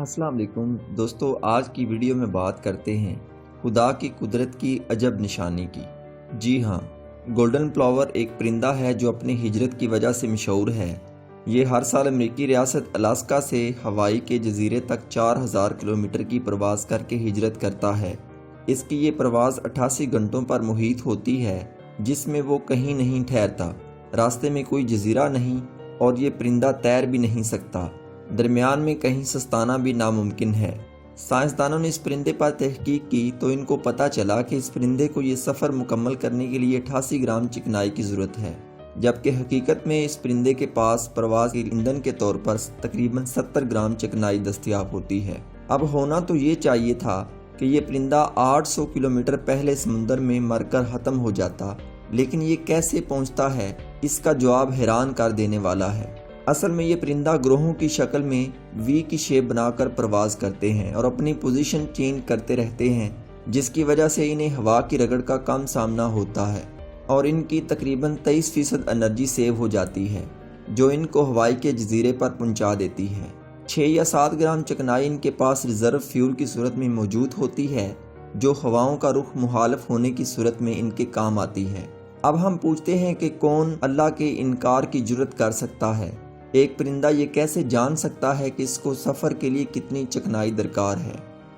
अस्सलाम वालेकुम दोस्तों, आज की वीडियो में बात करते हैं खुदा की कुदरत की अजब निशानी की। जी हाँ, गोल्डन प्लावर एक परिंदा है जो अपनी हिजरत की वजह से मशहूर है। ये हर साल अमेरिकी रियासत अलास्का से हवाई के जजीरे तक 4000 किलोमीटर की प्रवास करके हिजरत करता है। इसकी ये प्रवास 88 घंटों पर मुहित होती है, जिसमें वो कहीं नहीं ठहरता। रास्ते में कोई जजीरा नहीं और ये परिंदा तैर भी नहीं सकता। दरमियान में कहीं सस्ताना भी नामुमकिन है। साइंसदानों ने इस परिंदे पर तहकीक की तो इनको पता चला कि इस परिंदे को ये सफ़र मुकम्मल करने के लिए 88 ग्राम चिकनाई की ज़रूरत है, जबकि हकीकत में इस परिंदे के पास प्रवास के ईंधन के तौर पर तकरीबन 70 ग्राम चिकनाई दस्तयाब होती है। अब होना तो ये चाहिए था कि ये परिंदा 800 किलोमीटर पहले समुंदर में मरकर ख़त्म हो जाता, लेकिन ये कैसे पहुँचता है, इसका जवाब हैरान कर देने वाला है। असल में ये परिंदा ग्रोहों की शक्ल में वी की शेप बनाकर प्रवास करते हैं और अपनी पोजीशन चेंज करते रहते हैं, जिसकी वजह से इन्हें हवा की रगड़ का कम सामना होता है और इनकी तकरीबन 23% एनर्जी सेव हो जाती है, जो इनको हवाई के जजीरे पर पहुंचा देती है। 6 या 7 ग्राम चिकनाई इनके पास रिजर्व फ्यूल की सूरत में मौजूद होती है, जो हवाओं का रुख मुखालिफ होने की सूरत में इनके काम आती है। अब हम पूछते हैं कि कौन अल्लाह के इनकार की जुर्रत कर सकता है। एक परिंदा ये कैसे जान सकता है कि इसको सफ़र के लिए कितनी चिकनाई दरकार है?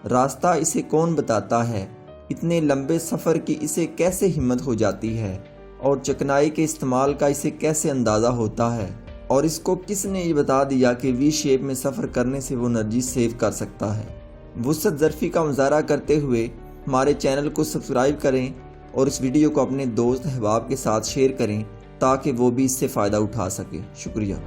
रास्ता इसे कौन बताता है? इतने लंबे सफ़र की इसे कैसे हिम्मत हो जाती है? और चिकनाई के इस्तेमाल का इसे कैसे अंदाज़ा होता है? और इसको किसने ये बता दिया कि वी शेप में सफ़र करने से वो एनर्जी सेव कर सकता है? वुसअत ज़रफ़ी का मुज़ाहरा करते हुए हमारे चैनल को सब्सक्राइब करें और इस वीडियो को अपने दोस्त अहबाब के साथ शेयर करें ताकि वो भी इससे फ़ायदा उठा सके। शुक्रिया।